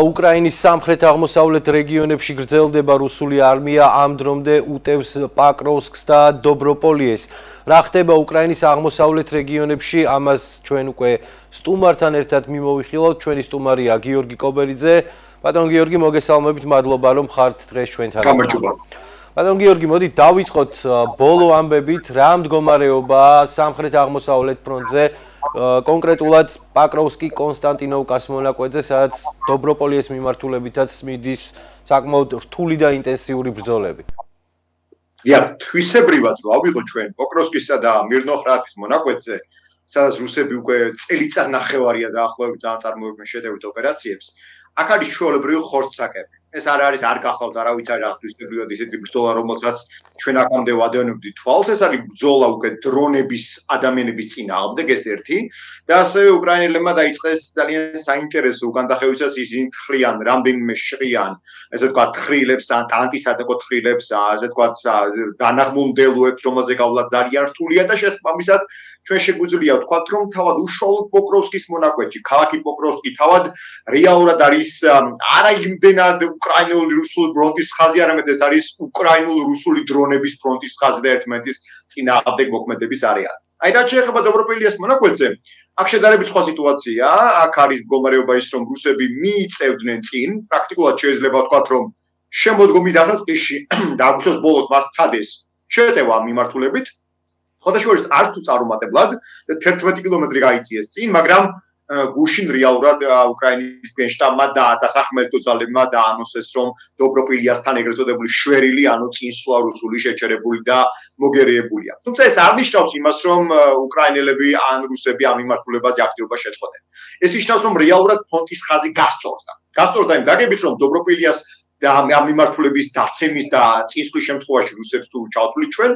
უკრაინის სამხრეთ-აღმოსავლეთ რეგიონებში გრძელდება რუსული არმია, ამ დრომდე უტევს პოკროვსკს და დობროპოლიეს. რა ხდება უკრაინის აღმოსავლეთ რეგიონებში, ამას ჩვენ უკვე სტუმართან ერთად მიმოვიხილავთ. ჩვენი სტუმარია გიორგი კობერიძე. ბატონ გიორგი, მოგესალმებით, მადლობა რომ ხართ დღეს ჩვენთან. ბატონ გიორგი, მოდით დავიწყოთ ბოლო ამბებით, რა მდგომარეობაა სამხრეთ-აღმოსავლეთ ფრონტზე, კონკრეტულად პოკროვსკი კონსტანტინოვკას მონაკვეთზე, სადაც დობროპოლიეს მიმართულებითაც მიდის საკმაოდ რთული და ინტენსიური ბრძოლები. თვისებრივად რო ავიღოთ ჩვენ პოკროვსკისა და მირნოჰრადის მონაკვეთზე, სადაც რუსები უკვე წელიწადნახევარია დაახლოებით წარმოებდნენ შეტევით ოპერაციებს, აქ არის ჩვეულებრივი ხორცსაკები. ეს არ გახლავთ არავითარი რა თვისებრივად ისეთი ბრძოლა, რომელსაც ჩვენ აქამდე ვადევნებდით თვალს, ეს არის ბრძოლა უკვე დრონების ადამიანების წინააღმდეგ, ეს ერთი და ასევე უკრაინელებმა დაიწყეს ძალიან საინტერესო უკანდახევისას ისინი თხრიან, რამდენიმე შრიან, ესე ვთქვათ, თხრილებს ან ანტისატაკო თხრილებს, ასე ვთქვათ, განაღმულ მდელოებს, რომელზე გავლა ძალიან რთულია და შესაბამისად ჩვენ შეგვიძლია ვთქვათ, რომ თავად უშუალოდ პოკროვსკის მონაკვეთში, ქალაქი პოკროვსკი თავად რეალურად არის არა იმდენად უკრაინული რუსული ფრონტის ხაზი, არამედ ეს არის უკრაინულ-რუსული დრონების ფრონტის ხაზი და ერთმანეთის წინააღმდეგ მოქმედების არეალი. აი რაც შეეხება დობროპოლიეს მონაკვეთზე, აქ შედარებით სხვა სიტუაციაა. აქ არის მდგომარეობა ის, რომ რუსები მიიწევდნენ წინ, პრაქტიკულად შეიძლება ვთქვათ, რომ შემოდგომის დასაწყისში და აგვისტოს ბოლოს მას ცადეს შეტევა მიმართულებით. ხოდაშორის არც თუ წარუმატებლად 11 კილომეტრი გაიწიეს წინ, მაგრამ გუშინ რეალურად უკრაინის გენშტაბმა და დასახმელთო ძალებმა დაანონსეს, რომ დობროპოლიასთან ეგრეთ წოდებული შვერილი, ანუ წინსვლა რუსული შეჩერებული და მოგერიებულია. თუმცა ეს არ ნიშნავს იმას, რომ უკრაინელები ან რუსები ამ მიმართულებაზე აქტიობას შეწყვეტენ. ეს ნიშნავს, რომ რეალურად ფრონტის ხაზი გასწორდა. გასწორდა იმ გაგებით, რომ დობროპოლიას და ამ მიმართულების დაცემის და წინსვლის შემთხვევაში რუსებს თუ ჩავთვლით ჩვენ,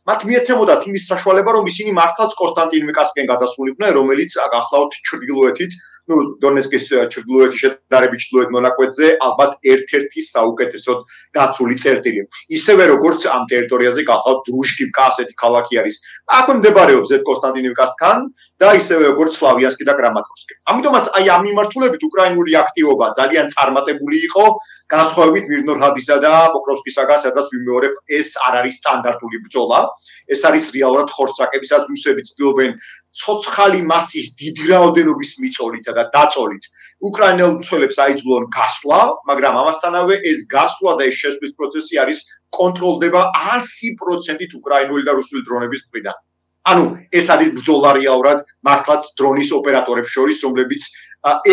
მათ მიეცემოდათ იმის საშუალება, რომ ისინი მართლაც კონსტანტინოვკასკენ გადასულიყვნენ, რომელიც ახლავთ ჩრდილოეთით, დონეცკის ჩრდილოეთის შედარებით ჩრდილოეთ მონაკვეთზე, ალბათ ერთ-ერთი საუკეთესოდ დაცული წერტილი. ისევე როგორც ამ ტერიტორიაზე გახლავთ დრუჟკივკა, ასეთი ქალაქი არის. აქვე მდებარეობს ზედ კონსტანტინოვკასთან და ისევე როგორც სლავიანსკი და კრამატორსკი. ამიტომაც აი ამ მიმართულებით უკრაინული აქტივობა ძალიან წარმატებული იყო, განსხვავებით მირნოჰრადისა და პოკროვსკისაგან, სადაც ვიმეორებ, ეს არ არის სტანდარტული ბრძოლა. ეს არის რეალურად ხორცსაკები, სადაც რუსები ცდილობენ ცოცხალი მასის დიდი რაოდენობის მიწოლითა და დაწოლით უკრაინელ მცველებს აიძულონ გასვლა, მაგრამ ამასთანავე ეს გასვლა და ეს შესვლის პროცესი არის კონტროლდება 100%-ით უკრაინული და რუსული დრონების მხრიდან. ანუ ეს არის ბრძოლა რეალურად მართლაც დრონის ოპერატორებს შორის, რომლებიც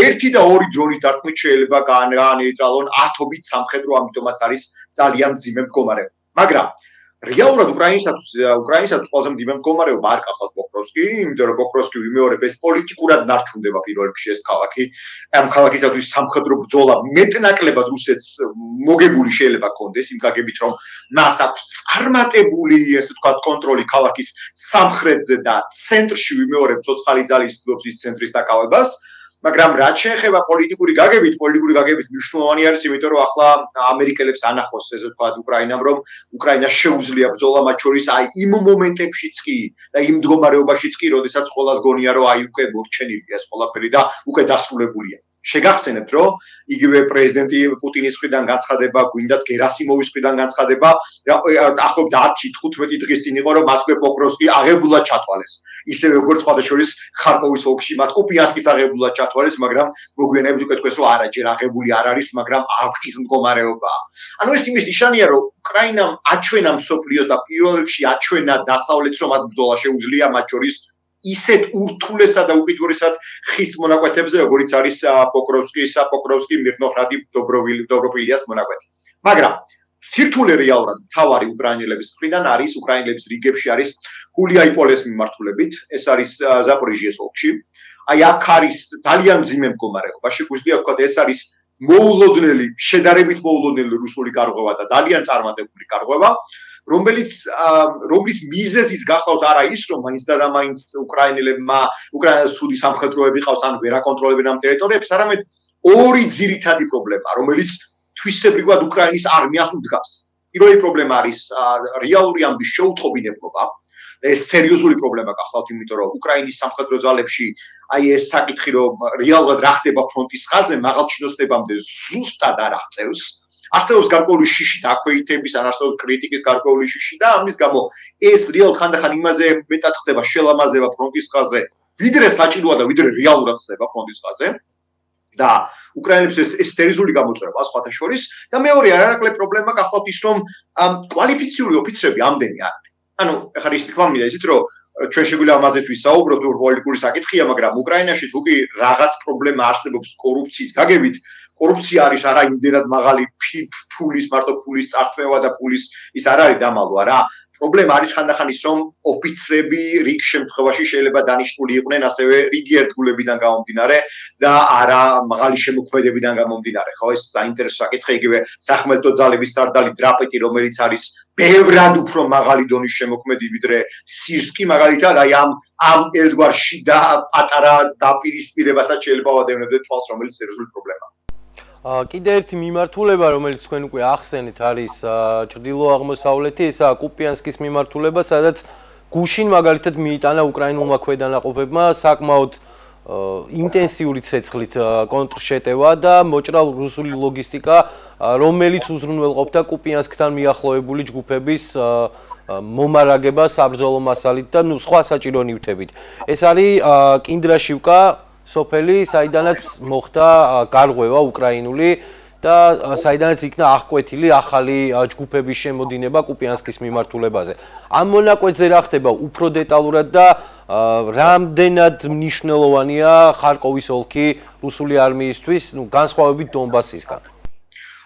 ერთი და ორი დრონის დარტყმით შეიძლება გაანეიტრალონ ათობით სამხედრო, ამიტომაც არის ძალიან მძიმე მდგომარეობა. მაგრამ რეალურად უკრაინისათვის ყველაზე მძიმე მდგომარეობა არ გახლავთ პოკროვსკი, იმიტომ რომ პოკროვსკი ვიმეორებ ეს პოლიტიკურად ნარჩუნდება პირველ რიგში ეს ქალაქი. ამ ქალაქისათვის სამხედრო ბრძოლა მეტნაკლებად რუსეთს მოგებული შეიძლება კონდეს, იმ გაგებით რომ მას აქვს წარმატებული, ესე ვთქვათ, კონტროლი ქალაქის სამხრეთზე და ცენტრში ვიმეორებ ცოცხალი ძალის ცდილობს ის ცენტრის დაკავებას. მაგრამ რაც შეეხება პოლიტიკური გაგებით მნიშვნელოვანი არის, იმიტომ რომ ახლა ამერიკელებს ანახოს, ესე ვთქვათ, უკრაინამ, რომ უკრაინას შეუძლია ბრძოლა მათ შორის აი იმ მომენტებშიც კი და იმ მდგომარეობაშიც კი, როდესაც ყველას გონია, რომ აი უკვე მორჩენილია ეს ყველაფერი და უკვე დასრულებულია. შეგახსენებთ, რომ იგივე პრეზიდენტი პუტინის მხრიდან განცხადება, გვინდათ გერასიმოვის მხრიდან განცხადება, ახლობ 10-15 დღის წინ იყო, რომ მათქვე პოკროვსკი აღებულად ჩათვალეს. ისევე როგორც სხვადასხვა ხარკოვის ოლქში მათ კუპიანსკიც აღებულად ჩათვალეს, მაგრამ მოგვიანებით უკვე თქვეს, რომ არა, ჯერ აღებული არ არის, მაგრამ ალყის მდგომარეობაა. ანუ ეს იმის ნიშანია, რომ უკრაინამ აჩვენა მსოფლიოს და პირველ რიგში აჩვენა დასავლეთს, რომ მას ბრძოლა შეუძლია მათ შორის ისეთ ურთულესად და უკიდურესად ხის მონაკვეთებზე, როგორც არის პოკროვსკი, მირნოჰრადი, დობროპოლიას მონაკვეთი. მაგრამ სირთულე რეალურად თავარი უკრაინელების მხრიდან არის, უკრაინელების რიგებში არის ჰულიაიპოლეს მიმართულებით, ეს არის ზაპორიჟიეს ოლქში. აი აქ არის ძალიან მძიმე მდგომარეობა, შეგვიძლია ვთქვათ, ეს არის მოულოდნელი, შედარებით მოულოდნელი რუსული კარღვევა და ძალიან წარმატებული კარღვევა. რომლის მიზეზიც გახლავთ არა ის, რომ მაინც და მაინც უკრაინელებმა უკრაინას სუდი სამხედროები ყავს ან ვერ აკონტროლებენ ამ ტერიტორიებს, არამედ ორი ძირითადი პრობლემა, რომელიც თვისებრივად უკრაინის არმიას უდგას. პირველი პრობლემა არის რეალური ამბის შეუთყობინებობა. და ეს სერიოზული პრობლემა გახლავთ, იმიტომ რომ უკრაინის სამხედრო ძალებში აი ეს საკითხი რომ რეალურად რა ხდება ფრონტის ხაზზე, მაღალჩინოსნებამდე ზუსტად არ აღწევს. არსებობს გარკვეული შიში დაქვეითების, ან არსებობს კრიტიკის გარკვეული შიში და ამის გამო ეს რეალურად ხანდახან იმაზე მეტად ხდება შელამაზება ფრონტის ხაზზე, ვიდრე საჭიროა და ვიდრე რეალურად ხდება ფრონტის ხაზზე. და უკრაინელებს ეს სერიოზული გამოწვევა სხვათა შორის და მეორე არაკლე პრობლემა გახლავთ ის რომ კვალიფიციური ოფიცრები ამდენი არ არის. ანუ ეხლა ის თქმა მინდა ისიც რომ ჩვენ შეგვიძლია ამაზეც ვისაუბროთ პოლიტიკური საკითხია, მაგრამ უკრაინაში თუ კი რაღაც პრობლემა არსებობს კორუფციის გაგებით, კორუფცია არის არა იმდენად მაღალი ფულის მარტო ფულის წართმევა და ფულის ის არ არის დამალვა რა. პრობლემა არის ხანდახან ის რომ ოფიცრები რიგ შემთხვევაში შეიძლება დანიშნული იყვნენ ასევე რიგი ერთგულებიდან გამომდინარე და არა მაღალი შემოქმედებიდან გამომდინარე. ხო ეს საინტერესო საკითხია იგივე სახმელეთო ძალების სარდალი დრაპეტი რომელიც არის ბევრად უფრო მაღალი დონის შემოქმედი ვიდრე სირსკი მაგალითად აი ამ ერთგვარ შიდა პატარა დაპირისპირებასაც შეიძლება ვადევნებდეთ თვალს რომელიც სერიოზული პრობლემაა. კიდე ერთი მიმართულება, რომელიც თქვენ უკვე ახსენეთ, არის ჩრდილო-აღმოსავლეთი, ესაა კუპიანსკის მიმართულება, სადაც გუშინ მაგალითად მიიტანა უკრაინულმა ქვედანაყოფებმა საკმაოდ ინტენსიური ცეცხლით კონტრშეტევა და მოჭრა რუსული ლოგისტიკა, რომელიც უზრუნველყოფდა კუპიანსკთან მიახლოებული ჯგუფების მომარაგება საბრძოლო მასალით და სხვა საჭირო ნივთებით. ეს არის კინდრაშივკა სოფელი, საიდანაც მოხდა გარღვევა უკრაინული და საიდანაც იქნა აღკვეთილი ახალი ჯგუფების შემოდინება კუპიანსკის მიმართულებაზე. ამ მონაკვეთზე რა ხდება უფრო დეტალურად და რამდენად მნიშვნელოვანია ხარკოვის ოლქი რუსული არმიისთვის, განსხვავებით დონბასისგან?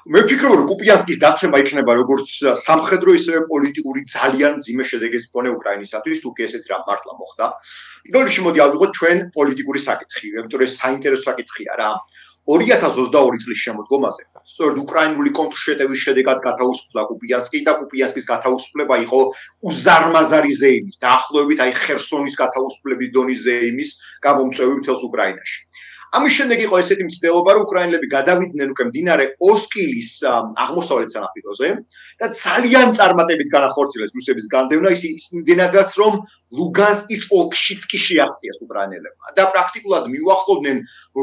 მე ვფიქრობ, რომ კუპიანსკის დაცემა იქნება როგორც სამხედრო, ისევე პოლიტიკური ძალიან მძიმე შედეგის მქონე უკრაინისათვის, თუ კი ესეთი რამ მართლა მოხდა. პირველ რიგში მოდი ავიღოთ ჩვენ პოლიტიკური საკითხი, იმიტომ რომ ეს საინტერესო საკითხია რა. 2022 წლის შემოდგომაზე, სწორედ უკრაინული კონტრშეტევის შედეგად გათავისუფლდა კუპიანსკი და კუპიანსკის გათავისუფლება იყო უზარმაზარი ზეიმის, დაახლოებით აი ხერსონის გათავისუფლების დონის ზეიმის გამომწვევი მთელს უკრაინაში. ამის შემდეგ იყო ესეთი მცდელობა, რომ უკრაინელები გადავიდნენ უკვე მდინარე ოსკილის აღმოსავლეთ სანაპიროზე და ძალიან წარმატებით განახორციელეს რუსების განდევნა ის იმდენადაც რომ ლუგანსკის ოლქშიც კი შეაღწიეს უკრაინელებმა და პრაქტიკულად მიუახლოვდნენ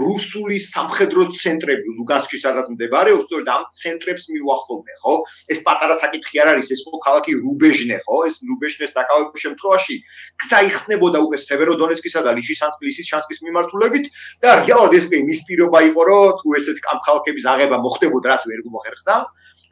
რუსული სამხედრო ცენტრები ლუგანსკში სადაც მდებარეობს, სწორედ ამ ცენტრებს მიუახლოვდნენ, ხო? ეს პატარა საკითხი არ არის, ეს ხო ქალაქი რუბეჟნე, ხო? ეს რუბეჟნეს დაკავების შემთხვევაში გზა იხსნებოდა უკვე სევეროდონეცკისა და ლიშჩანსკის მიმართულებით და რეალურად ეს იმის პირობა იყო, რომ თუ ესეთ ამ ქალაქების აღება მოხდებოდა, რაც ვერ მოხერხდა,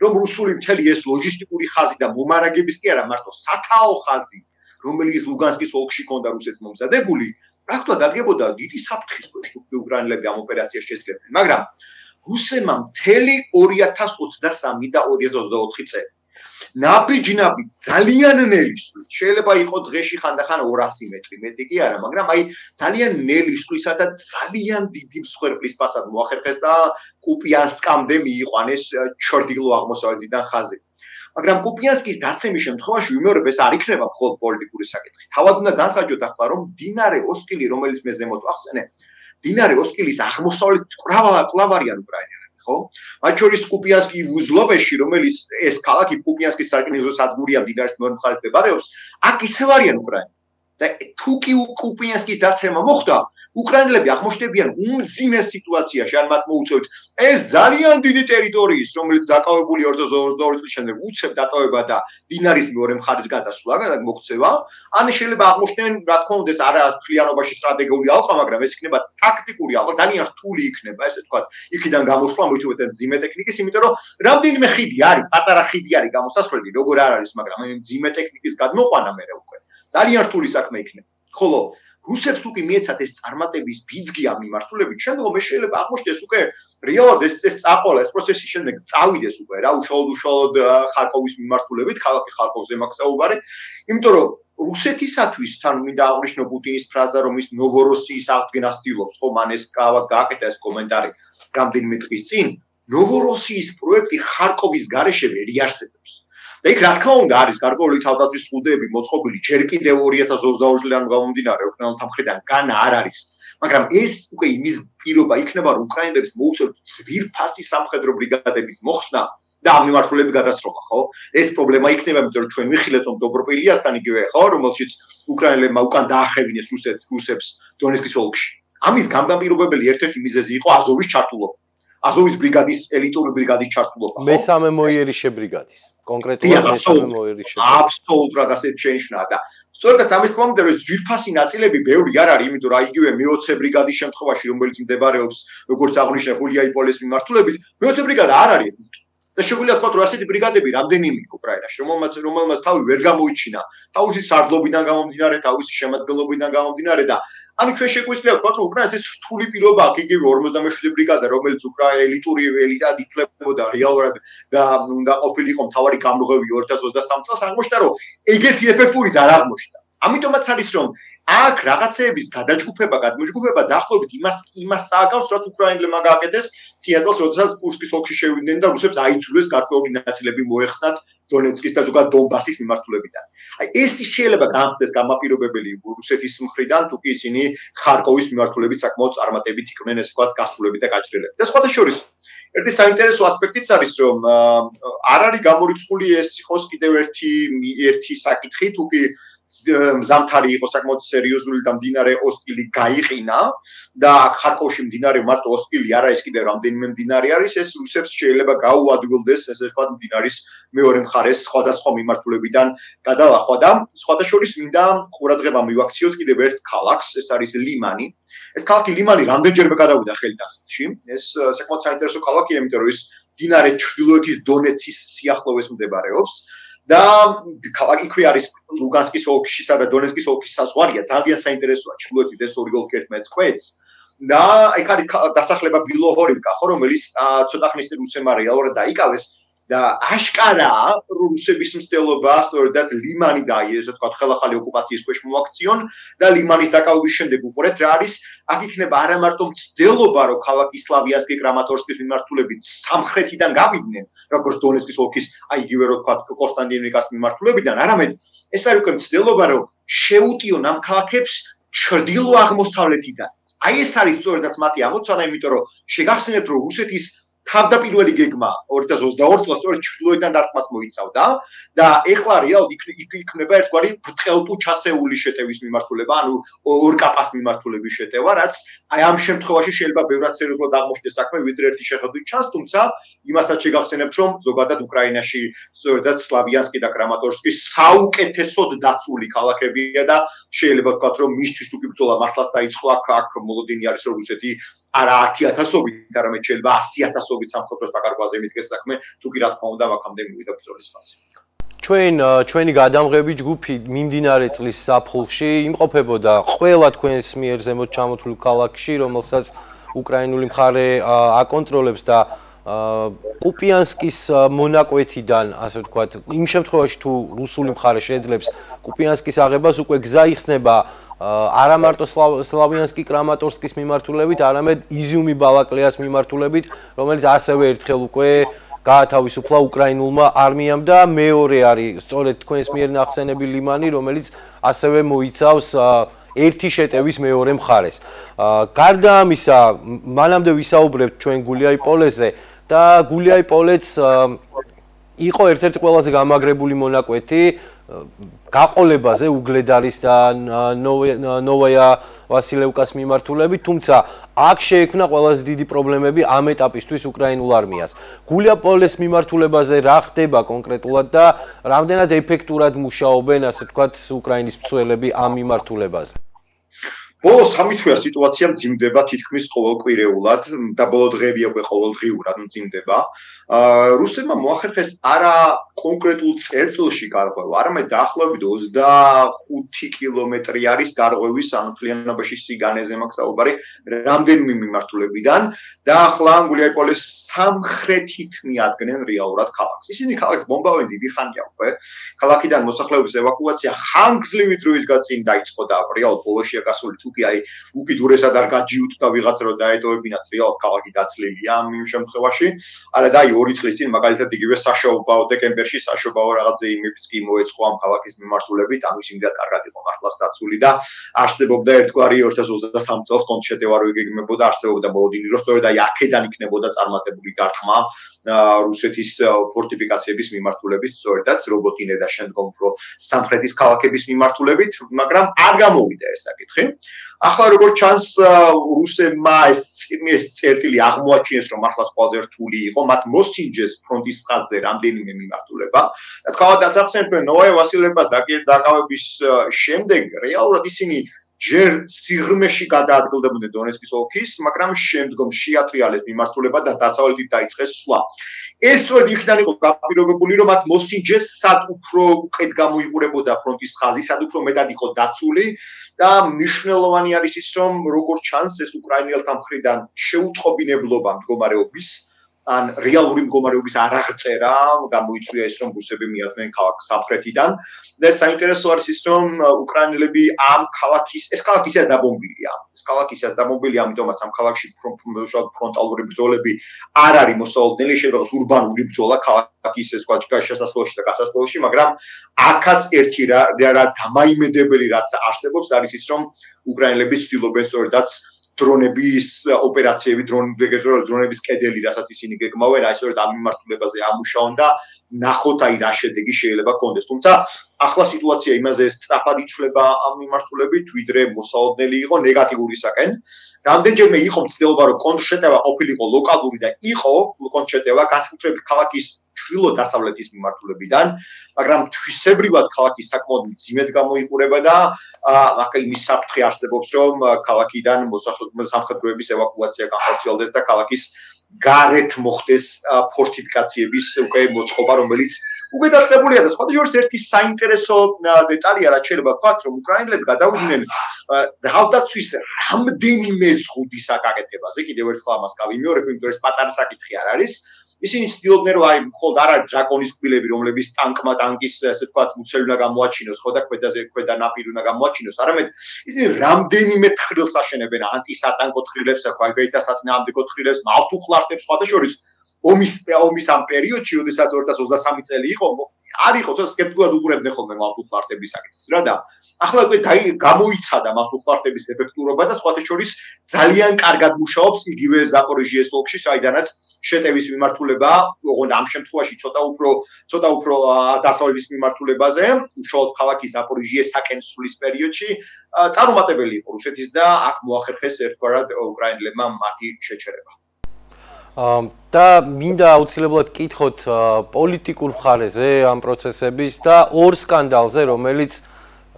რომ რუსული მთელი ეს ლოჯისტიკური ხაზი და მომარაგების კი არა, მარტო სათაო ხაზი, რომელიც ლუგანსკის ოლქში ჰქონდა რუსეთს მომზადებული, პრაქტიკულად დადგებოდა დიდი საფრთხის ქვეშ, თუ უკრაინელები ამ ოპერაციას შეძლებდნენ, მაგრამ რუსებმა მთელი 2023 და 2024 წელი ნაბიჯ-ნაბი ძალიან ნელისვლით, შეიძლება იყოს დღეში ხანდახან 200 მეტრი, მეტი კი არა, მაგრამ აი ძალიან ნელისვლისა და ძალიან დიდი მსხვერპლის პასად მოახერხეს და კუპიანსკამდე მიიყვანეს ჩრდილო-აღმოსავლეთიდან ხაზი. მაგრამ კუპიანსკის დაცემის შემთხვევაში ვიმეორებ ეს არ იქნება მხოლოდ პოლიტიკური საკითხი. თავად უნდა განსაჯოთ ახლა რომ მდინარე ოსკილი, რომელიც მე ზემოთ ვახსენე, მდინარე ოსკილის აღმოსავლეთ კლავარიან უკრაინელები. ხო? მათ შორის კუპიანსკი უზლოვეში, რომელიც ეს ქალაქი კუპიანსკის სარკინიგზო სადგურია მდინარის მეორე მხარეს მდებარეობს, აქ ისევ არიან უკრაინელები. და თუ კი კუპიანსკის დაცემა მოხდა, უკრაინელები აღმოჩნდებიან უმძიმეს სიტუაციაში, ან მათ მოუწევთ ეს ძალიან დიდი ტერიტორიის, რომელიც დაკავებული 2022 წლის შემდეგ უცებ დატოვება და დინარის მეორე მხარეს გადასვლა და მოქცევა, ან შეიძლება აღმოჩნდნენ, რა თქმა უნდა, ეს არა მთლიანობაში სტრატეგიული ალყა, მაგრამ ეს იქნება ტაქტიკური ალყა, ძალიან რთული იქნება, ესე ვთქვათ, იქიდან გამოსვლა მოიწევთ მძიმე ტექნიკის, იმიტომ რომ რამდენიმე ხიდი არის, პატარა ხიდი არის გამოსასვლელი, როგორ არ არის, მაგრამ მძიმე ტექნიკის გადმოყვანა მერე უკვე ძალიან რთული საქმე იქნება. ხოლო რუსებს თუ კი მიეცათ ეს წარმატების ბიძგი ამ მიმართულებით, შემდგომ შეიძლება აღმოჩნდეს უკვე რეალურად ეს წაყოლა, ეს პროცესი შემდეგ წავიდეს უკვე რა, უშუალოდ ხარკოვის მიმართულებით, ქალაქის ხარკოვზე მაქვს საუბარი, იმიტომ რომ რუსეთისათვის თან მინდა აღვნიშნო პუტინის ფრაზა, რომ ის ნოვოროსიის აღდგენას ცდილობს, ხო, მან ეს გააკეთა ეს კომენტარი რამდენიმე დღის წინ, ნოვოროსიის პროექტი ხარკოვის გარეშე ვერ იარსებებს. და იქ რა თქმა უნდა არის გარკვეული თავდაცვის სხდები მოწყობილი ჯერ კიდევ 2022 წლიდან გამომდინარე უკრაინელთა მხრიდან განა არ არის, მაგრამ ეს უკვე იმის პირობა იქნება, რომ უკრაინელებს მოუწევთ ძვირფასი სამხედრო ბრიგადების მოხსნა და ამ მიმართულებით გადასროლა, ხო? ეს პრობლემა იქნება, იმიტომ რომ ჩვენ ვიხილეთ რომ დობროპილიასთან იგივე, ხო, რომელშიც უკრაინელებმა უკან დაახევინეს რუსებს დონეცკის ოლქში. ამის გამგამპირობებელი ერთ-ერთი მიზეზი იყო აზოვის ჩართულობა. აზოვის ბრიგადის ელიტური ბრიგადის ჩართულობა, ხო? მესამე მოიერიშე ბრიგადის. კონკრეტულად მესამე მოიერიშე. აბსოლუტურად ასეთ შენიშნა და სწორედ ამის თქმა უნდა რომ ძვირფასი ნაწილები ბევრი არ არის, იმიტომ რომ იგივე მე-20 ბრიგადის შემთხვევაში, რომელიც მდებარეობს როგორც აღნიშნე ხულიაიპოლის მიმართულებით, მე-20 ბრიგადა არ არის. და შეგვიძლია თქვა რომ ასეთი ბრიგადები რამდენიმე იყო უკრაინაში, რომელმაც თავი ვერ გამოიჩინა თავისი სარდლობიდან გამომდინარე, თავისი შემადგენლობიდან გამომდინარე და ანუ ჩვენ შეგვიძლია ვთქვა რომ უკრაინას ეს რთული პირობა აქვს იგივე 57 ბრიგადა, რომელიც უკრაინა ელიტური ელიტად ითვლებოდა რეალურად და უნდა ყოფილიყო მთავარი გამრღვევი 2023 წელს აღმოჩნდა რომ ეგეთი ეფექტურიც არ აღმოჩნდა. ამიტომაც არის რომ აქ რაღაცეების გადმოჯგუფება დაახლოებით იმას წააგავს, რაც უკრაინელებმა გააკეთეს წინა წელს, როდესაც კურსკის ოლქში შევიდნენ და რუსებს აიძულეს გარკვეული ნაწილები მოეხსნათ დონეცკის და ზოგადად დონბასის მიმართულებიდან. აი ეს შეიძლება განხდეს გამაპირობებელი რუსეთის მხრიდან, თუ კი ისინი ხარკოვის მიმართულებით საკმაოდ წარმატებით იყვნენ, ესე ვთქვათ, გასულები და გაჭრილები. და სხვათა შორის ერთი საინტერესო ასპექტიც არის, რომ არ არის გამორიცხული ეს იყოს კიდევ ერთი საკითხი, თუ კი ზამთარი იყო საკმაოდ სერიოზული და მდინარე ოსკილი გაიყინა და ხარკოვში მდინარე მარტო ოსკილი არ არის, კიდევ რამდენიმე მდინარე არის, ეს რუსებს შეიძლება გაუადვილდეს, ესე ვთქვათ, მდინარის მეორე მხარეს სხვადასხვა მიმართულებიდან გადალახვა და სხვათა შორის მინდა ყურადღება მივაქციოთ კიდევ ერთ ქალაქს, ეს არის ლიმანი. ეს ქალაქი ლიმანი რამდენჯერმე გადავიდა ხელთაღში. ეს საკმაოდ საინტერესო ქალაქია, იმიტომ რომ ის მდინარე ჩრდილოეთის დონეცის სიახლოვეს მდებარეობს. და ქალაქი იქვე არის ლუგანსკის ოლქშისა და დონეცკის ოლქის საზღვარია, ძალიან საინტერესოა ჩრდილოეთით ეს ორი ოლქი ერთმანეთს კვეთს. და იქ არის დასახლება ბილოჰორივკა, ხო, რომელიც ცოტა ხნის წინ რუსებმა რეალურად დაიკავეს და აშკარაა რომ რუსების მცდელობა სწორედაც ლიმანი და ესე ვთქვათ ხელახალი ოკუპაციის ქვეშ მოაქციონ და ლიმანის დაკავების შემდეგ უყურეთ რა არის, აქ იქნება არა მარტო მცდელობა რომ ქალაქი სლავიანსკი კრამატორსკის მიმართულებით სამხრეთიდან გავიდნენ, როგორც დონეცკის ოლქის აი იგივე რო ვთქვათ კონსტანტინოვკას მიმართულებიდან, არამედ ეს არის უკვე მცდელობა რომ შეუტიონ ამ ქალაქებს ჩრდილო-აღმოსავლეთიდან. აი ეს არის სწორედაც მათი ამოცანა, იმიტომ რომ შეგახსენებთ რომ რუსეთის თავდაპირველი გეგმა 2022 წელს სწორედ ჩრდილოეთიდან დარტყმას მოიცავდა და ეხლა რეალურად იქნება ერთგვარი ბრწყელტუ ჩასეული შეტევის მიმართულება, ანუ ორკაპას მიმართულების შეტევა, რაც აი ამ შემთხვევაში შეიძლება ბევრად სერიოზულად აღმოჩნდეს საქმე, ვიდრე ერთი შეხედვით ჩანს, თუმცა იმასაც შეგახსენებთ, რომ ზოგადად უკრაინაში სწორედაც სლავიანსკი და კრამატორსკი საუკეთესოდ დაცული ქალაქებია და შეიძლება ვთქვათ, რომ მისთვის თუ კი ბრძოლა მართლაც დაიწყო, აქ მოლოდინი არის რომ რუსეთი არა 10,000-ობით, არამედ შეიძლება 100,000-ობით სამხედრო დაკარგვაზე მიდგეს საქმე, თუ კი რა თქმა უნდა აქამდე მივიდა ბრძოლის ფაზი. ჩვენი გადამღები ჯგუფი მიმდინარე წლის ზაფხულში იმყოფებოდა ყველა თქვენს მიერ ზემოთ ჩამოთვლილ ქალაქში, რომელსაც უკრაინული მხარე აკონტროლებს და კუპიანსკის მონაკვეთიდან, ასე ვთქვათ, იმ შემთხვევაში თუ რუსული მხარე შეძლებს კუპიანსკის აღებას, უკვე გზა იხსნება არა მარტო სლავიანსკი კრამატორსკის მიმართულებით, არამედ იზიუმი ბალაკლეას მიმართულებით, რომელიც ასევე ერთხელ უკვე გაათავისუფლა უკრაინულმა არმიამ და მეორე არის სწორედ თქვენს მიერ ნახსენები ლიმანი, რომელიც ასევე მოიცავს ერთი შეტევის მეორე მხარეს. გარდა ამისა, მანამდე ვისაუბრებთ ჩვენ გულიაიპოლეზე და გულიაიპოლეც იყო ერთ-ერთი ყველაზე გამაგრებული მონაკვეთი გაყოლებაზე უგლედარის და ნოვაია ვასილევკას მიმართულებით, თუმცა აქ შეექმნა ყველაზე დიდი პრობლემები ამ ეტაპისთვის უკრაინულ არმიას. გულიაიპოლეს მიმართულებაზე რა ხდება კონკრეტულად და რამდენად ეფექტურად მუშაობენ, ასე ვთქვათ, უკრაინის მცველები ამ მიმართულებაზე? ბოლო 3 თვეა სიტუაცია მძიმდება თითქმის ყოველკვირეულად და ბოლო დღეებია უკვე ყოველდღიურად მძიმდება. რუსებმა მოახერხეს არა კონკრეტულ წერტილში გარღვევა, არამედ დაახლოებით 25 კილომეტრი არის გარღვევის სამთლიანობაში სიგანეზე მაქვს საუბარი რამდენიმე მიმართულებიდან და ახლა გულიაიპოლეს სამხრეთით მიადგნენ რეალურად ქალაქს. ისინი ქალაქს ბომბავენ დიდი ხანია უკვე. ქალაქიდან მოსახლეობის ევაკუაცია ხანგრძლივი დროის გაწინ დაიწყო და რეალ ბოლოშია გასული თუ უკვე აი უკიდურესად არ გაჯიუტდა ვიღაც რომ დაეტოვებინათ რეალ ქალაქი დაცლილია ამ შემთხვევაში. არა და აი 2 წლის წინ მაგალითად იგივე საშობაო დეკემბერში საშობაო რაღაც ზეიმებიც კი მოეწყო ამ ქალაქის მიმართულებით, ანუ ის იმდენად კარგად იყო მართლაც დაცული და არსებობდა ერთგვარი 2023 წელს კონჩეტევა რო იგეგმებოდა, არსებობდა მოლოდინი, რომ სწორედ აი აქედან იქნებოდა წარმატებული დარტყმა რუსეთის ფორტიფიკაციების მიმართულებით, სწორედაც რობოტინე და შემდგომ უფრო სამხრეთის ქალაქების მიმართულებით, მაგრამ არ გამოვიდა ეს საკითხი. ახლა როგორც ჩანს რუსებმა ეს წერტილი აღმოაჩინეს, რომ მართლაც ყველაზე რთული იყო, მათ მოსინჯეს ფრონტის ხაზზე რამდენიმე მიმართულება. და თქვათ დაწახსენებენ ნოე ვასილებას დაკავების შემდეგ რეალურად ისინი ჯერ სიღრმეში გადაადგილდებოდნენ დონეცკის ოლქის, მაგრამ შემდგომ შეატრიალეს მიმართულება და დასავლეთით დაიწყეს სვლა. ეს სწორედ იქიდან იყო გაპირობებული, რომ მათ მოსინჯეს სად უფრო უკეთ გამოიყურებოდა ფრონტის ხაზი, სად უფრო მეტად იყო დაცული და მნიშვნელოვანი არის ის, რომ როგორც ჩანს ეს უკრაინელთა მხრიდან შეუტყობინებლობა მდგომარეობის ან რეალური მდგომარეობის არაღწერა გამოიწვია ის, რომ რუსები მიადნენ ქალაქს სამხრეთიდან და საინტერესო არის ის, რომ უკრაინელები ამ ეს ქალაქი ისე დაბომბილია. ეს ქალაქი ისე დაბომბილია, ამიტომაც ამ ქალაქში ფრონტალური ბრძოლები არ არის მოსალოდნელი, შეიძლება ურბანული ბრძოლა ქალაქის ეს კვაჭკა შესასვლელში და გასასვლელში, მაგრამ აქაც ერთი რა დამაიმედებელი რაც არსებობს არის ის, რომ უკრაინელები ცდილობენ სწორედაც დრონების ოპერაციები, დრონების კედელი, რასაც ისინი გეგმავენ, აი სწორედ ამ მიმართულებაზე ამუშაონ და ნახოთ აი რა შედეგი შეიძლება კონდეს. თუმცა ახლა სიტუაცია იმაზე სწრაფად იცვლება ამ მიმართულებით, ვიდრე მოსალოდნელი იყო ნეგატიურისაკენ. რამდენჯერმე იყო მცდელობა, რომ კონტრშეტევა ყოფილიყო ლოკალური და იყო კონტრშეტევა განსაკუთრებით ქალაქის ჩრდილო-დასავლეთის მიმართულებიდან, მაგრამ თვისებრივად ქალაქი საკმაოდ მძიმედ გამოიყურება და აქ იმის საფრთხე არსებობს, რომ ქალაქიდან სამხედროების ევაკუაცია განხორციელდეს და ქალაქის გარეთ მოხდეს ფორტიფიკაციების უკვე მოწყობა, რომელიც უკვე დაწყებულია და სხვადასხვა ერთი საინტერესო დეტალია, რაც შეიძლება ვთქვათ, რომ უკრაინელები გადავიდნენ თავდაცვის რამდენიმე ზღუდის აკაკეთებაზე, კიდევ ერთხელ ამას გავიმეორებ, იმიტომ რომ ეს პატარა საკითხი არ არის. ისინი ცდილობდნენ, რომ აი მხოლოდ არ არის დრაკონის კბილები, რომლებიც ტანკის ესე ვთქვათ, მუცელი უნდა გამოაჩინოს, ხო და ქვედა ნაპირი უნდა გამოაჩინოს, არამედ ისინი რამდენიმე თხრილს აშენებენ ანტისატანკო თხრილებს, გეიტასაწინააღმდეგო თხრილებს, მავთუხლარტებს, სხვადასხვა ომის ამ პერიოდში, როდესაც 2023 წელი იყო, არ იყო ცოტა სკეპტიკულად უყურებდნენ ხოლმე მავთუხლარტების საკითხს რა და ახლა უკვე გამოიცადა მავთუხლარტების ეფექტურობა და სხვადასხვა ძალიან კარგად მუშაობს იგივე ზაპოროჟიეს ოლქში, საიდანაც შეტევის მიმართულება, ოღონდ ამ შემთხვევაში ცოტა უფრო დასავლეთის მიმართულებაზე, უშუალოდ ქალაქის ზაპოროჟიესაკენ სulis პერიოდში წარუმატებელი იყო რუსეთის და აქ მოახერხეს ერთგვარად უკრაინელებმა მათი შეჩერება. და მინდა აუცილებლად კითხოთ პოლიტიკურ მხარეზე ამ პროცესების და ორ სკანდალზე, რომელიც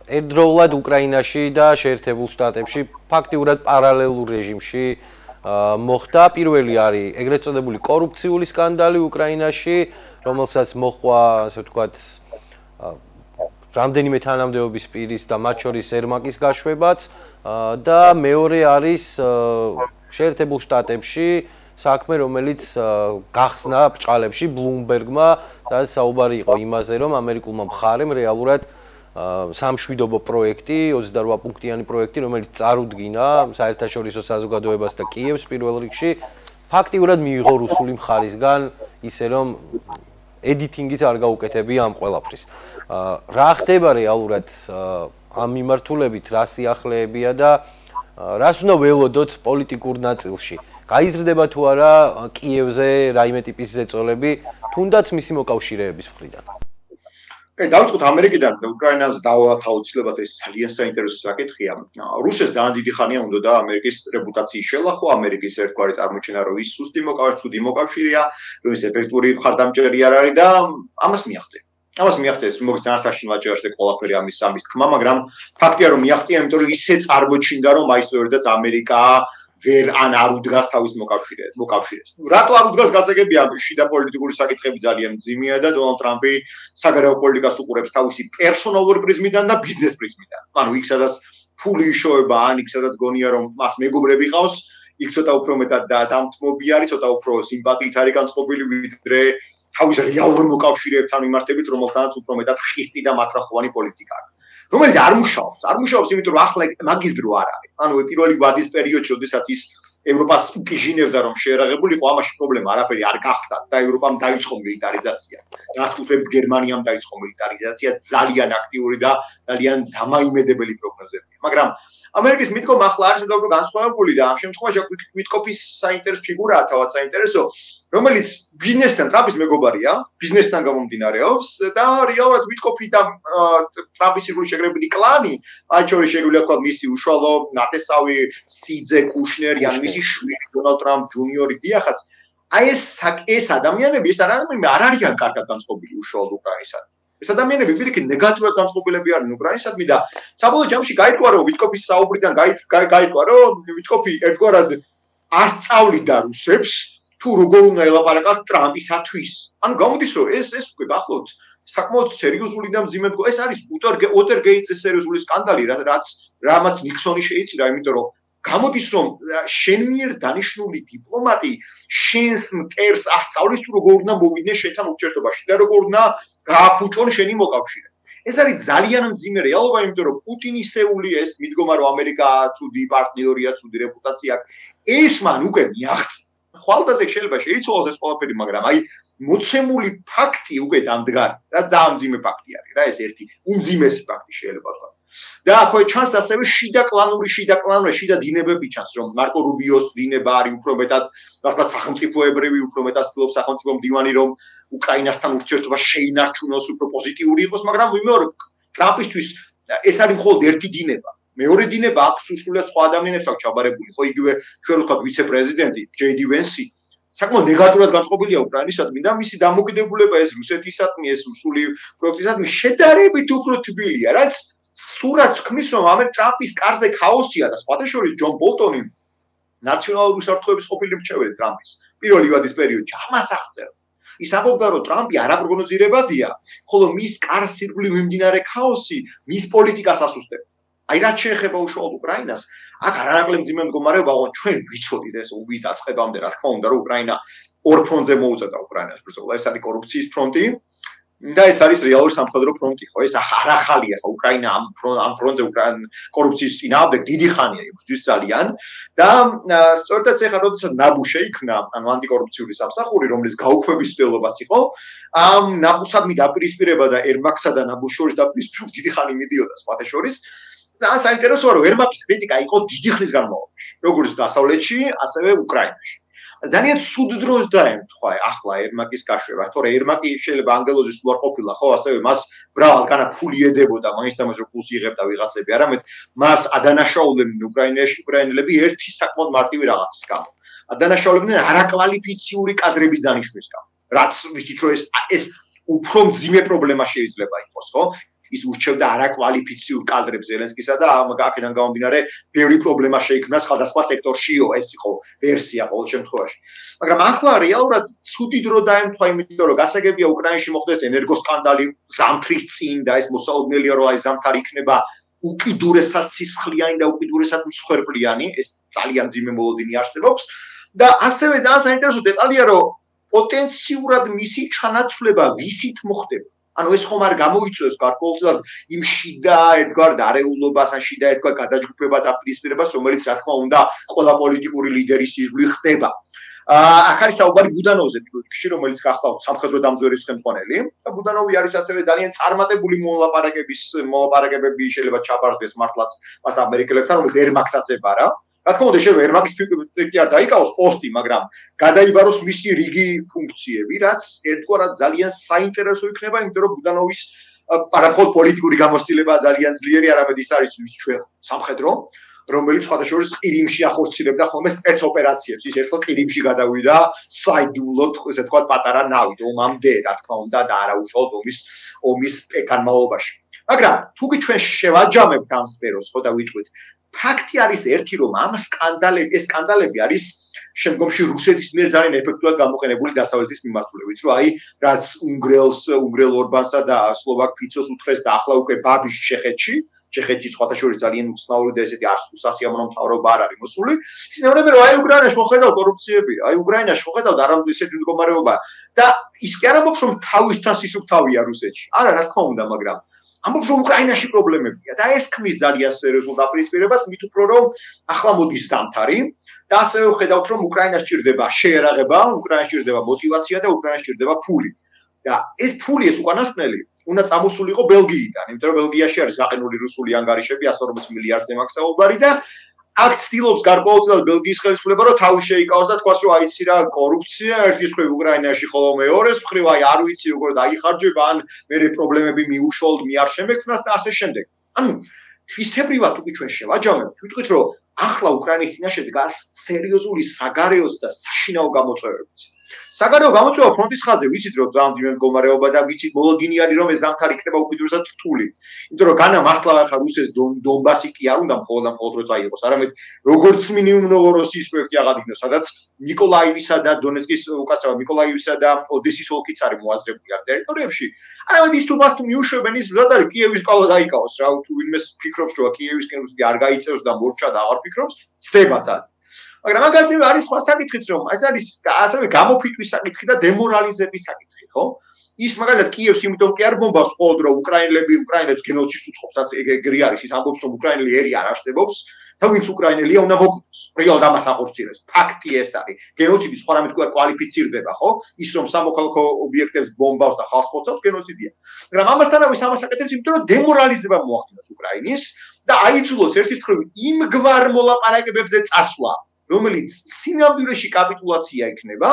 ერთდროულად უკრაინაში და შეერთებულ შტატებში ფაქტიურად პარალელურ რეჟიმში მოხდა. პირველი არის ეგრეთ წოდებული კორუფციული სკანდალი უკრაინაში, რომელსაც მოჰყვა, ასე ვთქვათ, რამდენიმე თანამდებობის პირის და მათ შორის ერმაკის გაშვებაც და მეორე არის შეერთებულ შტატებში საქმე, რომელიც გახსნა ბჭყალებში ბლუმბერგმა, სადაც საუბარი იყო იმაზე, რომ ამერიკულმა მხარემ რეალურად სამშვიდობო პროექტი, 28 პუნქტიანი პროექტი, რომელიც წარუდგინა საერთაშორისო საზოგადოებას და კიევს პირველ რიგში, ფაქტიურად მიიღო რუსული მხარისგან, ისე რომ editing-იც არ გაუკეთებია ამ ყველაფრის. რა ხდება რეალურად ამ მიმართულებით, რა სიახლეებია და რას უნდა ველოდოთ პოლიტიკურ ნაწილში? გაიზრდება თუ არა კიევზე რაიმე ტიპის ზეწოლები, თუნდაც მისი მოკავშირეების მხრიდან? დავიწყოთ ამერიკიდან და უკრაინაზე დავათავისუფლებათ, ეს ძალიან საინტერესო საკითხია. რუსეთს ძალიან დიდი ხანია უნდოდა ამერიკის რეპუტაციის შელახვა, ამერიკის ერთგვარი წარმოჩენა, რომ ის სუსტი მოკავშირეა, რომ ის ეფექტური მხარდამჭერი არ არის და ამას მიაღწია. მოგიც ასაშინ ვაჭერს ყველაფერი ამის თქმა, მაგრამ ფაქტია რომ მიაღწია, იმიტომ რომ ისე წარმოჩინდა, რომ აი სწორედაც ამერიკა ვერ არ უდგას თავის მოკავშირეს. რატო არ უდგას გასაგებია, შიდა პოლიტიკური საკითხები ძალიან მძიმეა და დონალდ ტრამპი საგარეო პოლიტიკას უყურებს თავისი პერსონალური პრიზმიდან და ბიზნეს პრიზმიდან. ანუ იქ სადაც ფული იშოვება, ან იქ სადაც გონია რომ მას მეგობრები ყავს, იქ ცოტა უფრო მეტად დამთმობი არის, ცოტა უფრო სიმპათიით არის განწყობილი ვიდრე თავის რეალურ მოკავშირეებთან მიმართებით, რომელთანაც უფრო მეტად ხისტი და მათრახოვანი პოლიტიკა აქვს. რომელიც არ მუშაობს, იმიტომ რომ ახლა მაგის დრო არ არის. ანუ პირველი ვადის პერიოდში, როდესაც ის ევროპას უკიჟინებდა რომ შეერაღებულიყო, ამაში პრობლემა არაფერი არ გახდა და ევროპამ დაიწყო მილიტარიზაცია. განსაკუთრებით გერმანიამ დაიწყო მილიტარიზაცია ძალიან აქტიური და ძალიან დამაიმედებელი პროგნოზებია. მაგრამ ამერიკის მითქომ ახლა არის უფრო განსხვავებული და ამ შემთხვევაში ვიტკოფის საინტერესო ფიგურაა, თავად საინტერესო, რომელიც ბიზნესთან ტრამპის მეგობარია, ბიზნესთან გამომდინარეობს და რეალურად ვიტკოფი და ტრამპის ირგვლივ შეგრებილი კლანი, მათ შორის შეგვიძლია ვთქვათ მისი უშუალო ნათესავი სიძე კუშნერი, ან მისი შვილი დონალდ ტრამპ ჯუნიორი დიახაც, აი ეს ადამიანები არ არიან კარგად განწყობილი უშუალოდ უკრაინისადმი. ეს ადამიანები პირიქით ნეგატიურად განწყობილები არიან უკრაინისადმი და საბოლოო ჯამში გაითქვა რომ ვიტკოფის საუბრიდან გაითქვა რომ ვიტკოფი ერთგვარად ასწავლიდა რუსებს თუ როგორ უნდა ელაპარაკათ ტრამპისათვის. ანუ გამოდის რომ ეს უკვე გახლავთ საკმაოდ სერიოზული და მძიმე ეს არის უოტერგეიტის სერიოზული სკანდალი რამაც ნიქსონი შეიწირა, იმიტომ რომ გამოდის რომ შენ მიერ დანიშნული დიპლომატი შენს მტერს ასწავლის თუ როგორ უნდა მოვიდნენ შენთან ურთიერთობაში და როგორ უნდა გააფუჭონ შენი მოკავშირე. ეს არის ძალიან მძიმე რეალობა, იმიტომ რომ პუტინისეული ეს მიდგომა რომ ამერიკა ცუდი პარტნიორია, ცუდი რეპუტაცია აქვს, ეს მან უკვე მიაღწია. ხვალდაზე შეიძლება შეიცვალოს ეს ყველაფერი, მაგრამ აი მოცემული ფაქტი უკვე დამდგარი რა ძალიან მძიმე ფაქტი არის რა ეს ერთი უმძიმესი ფაქტი შეიძლება ვთქვა. და აქვე ჩანს ასევე შიდა დინებები ჩანს რომ მარკო რუბიოს დინება არის უფრო მეტად ნახოთ სახელმწიფოებრივი, უფრო მეტად ცდილობს სახელმწიფო მდივანი რომ უკრაინასთან ურთიერთობა შეინარჩუნოს, უფრო პოზიტიური იყოს, მაგრამ ვიმეორებ ტრამპისთვის ეს არის მხოლოდ ერთი დინება. მეორე დინება აქვს უშუალოდ სხვა ადამიანებს აქვს ჩაბარებული, ხო იგივე ჩვენ ვთქვათ ვიცე-პრეზიდენტი ჯეი დი ვენსი საკმაოდ ნეგატიურად განწყობილია უკრაინისადმი და მისი დამოკიდებულება ეს რუსეთისადმი, ეს რუსული პროექტისადმი შედარებით უფრო თბილია, რაც სურათს ქმნის რომ ტრამპის კარზე ქაოსია და სხვათა შორის ჯონ ბოლტონი ნაციონალური საფრთხეების ყოფილი მრჩეველი ტრამპის პირველი ვადის პერიოდში ამას აღწერა. ის ამბობდა რომ ტრამპი არაპროგნოზირებადია, ხოლო მის კარს ირგვლივ მიმდინარე ქაოსი მის პოლიტიკას ასუსტებს. აი რაც შეეხება უშუალოდ უკრაინას, აქ არანაკლებ მძიმე მდგომარეობა, ჩვენ ვიცოდით ეს უბის დაწყებამდე, რა თქმა უნდა, რომ უკრაინა ორ ფრონტზე მოუწოდა უკრაინას ბრძოლა, ეს არის კორუფციის ფრონტი და ეს არის რეალური სამხედრო ფრონტი, ხო, ეს არ ახალია, ხო, უკრაინა ამ ფრონტზე კორუფციის წინააღმდეგ დიდი ხანია იბრძვის ძალიან და სწორედაც ეხლა როდესაც ნაბუ შეიქმნა, ანუ ანტიკორუფციული სამსახური, რომლის გაუქმების მცდელობაც იყო, ამ ნაბუსადმი დაპირისპირება და ერმაქსა და ნაბუს შორის დაპირისპირება დიდი ხანი მიდიოდა სხვათა შორის. და საინტერესოა რომ ერმაკის კრიტიკა იყო დიდი ხნის განმავლობაში, როგორც დასავლეთში, ასევე უკრაინაში. ძალიან ცუდ დროს დაემთხვა ახლა ერმაკის გაშვება, თორე ერმაკი შეიძლება ანგელოზის უარ ყოფილა, ხო, ასევე მას ბრალკანა ფული ედებოდა, მაინც და მას რო ფულს იღებდა ვიღაცები, არამედ მას ადანაშაულებდნენ უკრაინელები ერთი საკმაოდ მარტივი რაღაცის გამო. ადანაშაულებდნენ არაკვალიფიციური კადრების დანიშვნის გამო. რაც ვიცით რომ ეს უფრო მძიმე პრობლემა შეიძლება იყოს, ხო? ის ურჩევდა არაკვალიფიციურ კადრებს ზელენსკისა და აქედან გამომდინარე ბევრი პრობლემა შეიქმნა სხვადასხვა სექტორშიო, ეს იყო ვერსია ყოველ შემთხვევაში. მაგრამ ახლა რეალურად ცუდი დრო დაემთხვა, იმიტომ რომ გასაგებია უკრაინაში მოხდეს ენერგოსკანდალი ზამთრის წინ და ეს მოსაოდნელია რომ აი ზამთარი იქნება უკიდურესად სისხლიანი და უკიდურესად მსხვერპლიანი, ეს ძალიან მძიმე მოლოდინი არსებობს და ასევე ძალიან საინტერესო დეტალია რომ პოტენციურად მისი ჩანაცვლება ვისით მოხდება. ანუ ეს ხომ არ გამოიწვევს გარკვეულწილად იმ შიდა ერთგვარ დარეულობას, ან შიდა ერთგვარ გადაჯგუფება და პირისპირებას, რომელიც რა თქმა უნდა ყველა პოლიტიკური ლიდერის ირგვლივ ხდება. აქ არის საუბარი ბუდანოვზე პირველ რიგში, რომელიც გახლავთ სამხედრო დამზვერის ხელმძღვანელი და ბუდანოვი არის ასევე ძალიან წარმატებული მოლაპარაკებები შეიძლება ჩაბარდეს მართლაც მას ამერიკელებთან, რომელიც ერმაკსაც ებარა. რა თქმა უნდა შეიძლება ერმაკის ფიქრი არ დაიკავოს პოსტი, მაგრამ გადაიბაროს მისი რიგი ფუნქციები, რაც ერთგვარად ძალიან საინტერესო იქნება, იმიტომ რომ ბუდანოვის არამხოლოდ პოლიტიკური გამოცდილება ძალიან ძლიერი, არამედ ის არის ჩვენ სამხედრო, რომელიც სხვადასხვა ყირიმში ახორციელებდა ხოლმე სპეცოპერაციებს. ის ერთხელ ყირიმში გადავიდა საიდუმლოდ, ესე ვთქვათ, პატარა ნავით, ომამდე, რა თქმა უნდა, და არა უშუალოდ ომის განმავლობაში. მაგრამ თუ კი ჩვენ შევაჯამებთ ამ სფეროს, ხო და ვიტყვით ფაქტი არის ერთი, რომ ეს სკანდალები არის შემდგომში რუსეთის მიერ ძალიან ეფექტურად გამოყენებული დასავლეთის მიმართულებით, რომ აი რაც უნგრელ ორბანსა და სლოვაკ ფიცოს უთხრეს და ახლა უკვე ბაბიში ჩეხეთში სხვათა შორის ძალიან უცნაური და ესეთი არასასიამოვნო მთავრობა არ არის მოსული. ისინი რომ აი უკრაინაში მოხდა კორუფციები, აი უკრაინაში მოხდა არამედ ესეთი მდგომარეობა და ის კი არ ამბობს რომ თავისთან სისუფთავია რუსეთში. არა, რა თქმა უნდა, მაგრამ ამბობს რომ უკრაინაში პრობლემებია და ეს ქმნის ძალიან სერიოზულ დაპირისპირებას, მით უფრო რომ ახლა მოდის ზამთარი და ასევე ვხედავთ რომ უკრაინას ჭირდება შეერაღება, უკრაინას ჭირდება мотиваცია და უკრაინას ჭირდება ფული. და ეს ფული ეს უკანასკნელი უნდა წამოსულიყო ბელგიიდან, იმიტომ რომ ბელგიაში არის გაყინული რუსული ანგარიშები 140 მილიარდზე მაქვს საუბარი და აქ ცდილობს გარკვეულწილად ბელგიის ხელისუფლება რომ თავი შეიკავოს და თქვას რომ აიცი რა კორუფცია ერთის მხრივ უკრაინაში ხოლო მეორეს მხრივ აი არ ვიცი როგორ დაიხარჯება ან მერე პრობლემები მიუშვოლდ მიარ შემექმნას და ასე შემდეგ. ანუ თვისებრივად უკვე ჩვენ შევაჯამებთ, ვიტყვით რომ ახლა უკრაინის წინაშე დგას სერიოზული საგარეოს და საშინაო გამოწვევებიც. საგარეო გამოწვევა ფრონტის ხაზზე, ვიცით რომ ძამდივე მდგომარეობა და ვიცით მოლოდინი არის რომ ეს ზამთარი იქნება უკიდურესად რთული. იმიტომ რომ განა მართლა ახლა რუსეთს დონბასი კი არ უნდა მხოლოდ რო წაიღოს, არამედ როგორც მინიმუმ ნოვოროსიის პროექტი აღადგინოს, სადაც ნიკოლაევისა და დონეცკის უკაცრავად ნიკოლაევისა და ოდესის ოლქიც არის მოაზრებული ამ ტერიტორიებში. არამედ ის თუ მას თუ მიუშვებენ ის მზად არის კიევის ყავა დაიკავოს რა, თუ ვინმე ფიქრობს რომ კიევისკენ რუსეთი არ გაიწევს და მორჩა და აღარ ფიქრობს, ცდება ძალიან. მაგრამ მაგ ასევე არის სხვა საკითხიც რომ ეს არის ასევე გამოფიტვის საკითხი და დემორალიზების საკითხი, ხო? ის მაგალითად კიევს იმიტომ კი არ ბომბავს მხოლოდ რომ უკრაინელებს გენოციდს უწყობს, რაც ეგრე არის, ის ამბობს რომ უკრაინელი ერი არ არსებობს და ვინც უკრაინელია უნდა მოკვდოს. რეალ დამას ახორციელებს. ფაქტი ეს არის. გენოციდი სხვა რამე თქვა კვალიფიცირდება, ხო? ის რომ სამოქალაქო ობიექტებს ბომბავს და ხალხს ხოცავს გენოციდია. მაგრამ ამასთანავე ამას აკეთებს იმიტომ რომ დემორალიზება მოახდინოს უკრაინის და აიძულოს ერთის მხრივ იმგვარ მოლაპარაკებებზე წასვლა რომელიც სინამდვილეში კაპიტულაცია იქნება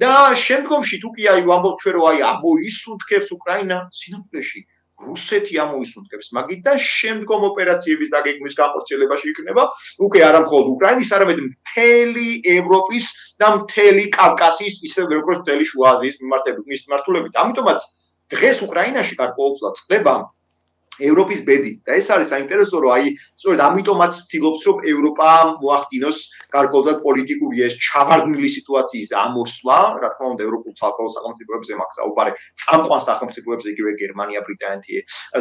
და შემდგომში თუ კი აი ვამბობთ ჩვენ რომ აი ამოისუნთქებს უკრაინა სინამდვილეში რუსეთი ამოისუნთქებს მაგით და შემდგომ ოპერაციების დაგეგმვის განხორციელებაში იქნება უკვე არა მხოლოდ უკრაინის არამედ მთელი ევროპის და მთელი კავკასიის ისე როგორც მთელი შუა აზიის მიმართულებით. ამიტომაც დღეს უკრაინაში გარკვეულწილად ხდება ევროპის ბედი და ეს არის საინტერესო რომ აი სწორედ ამიტომაც ცდილობს რომ ევროპა მოახდინოს გარკვეულწილად პოლიტიკური ეს ჩავარდნილი სიტუაციის ამოსვლა, რა თქმა უნდა ევროპულ ცალკეულ სახელმწიფოებზე მაქვს საუბარი, წამყვან სახელმწიფოებზე იგივე გერმანია, ბრიტანეთი,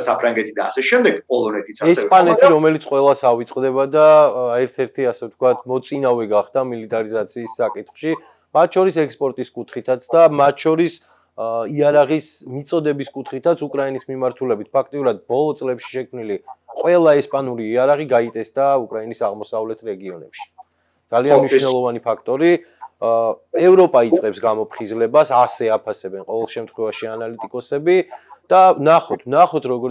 საფრანგეთი და ასე შემდეგ, პოლონეთიც ასევე. ესპანეთი რომელიც ყველას ავიწყდება და ერთ-ერთი ასე ვთქვათ მოწინავე გახდა მილიტარიზაციის საკითხში, მათ შორის ექსპორტის კუთხითაც და მათ შორის იარაღის მიწოდების კუთხითაც უკრაინის მიმართულებით ფაქტიურად ბოლო წლებში შექმნილი ყველა ესპანური იარაღი გაიტესტა უკრაინის აღმოსავლეთ რეგიონებში. ძალიან მნიშვნელოვანი ფაქტორი. ევროპა იწყებს გამოფხიზლებას, ასე აფასებენ ყოველ შემთხვევაში ანალიტიკოსები და ნახოთ როგორ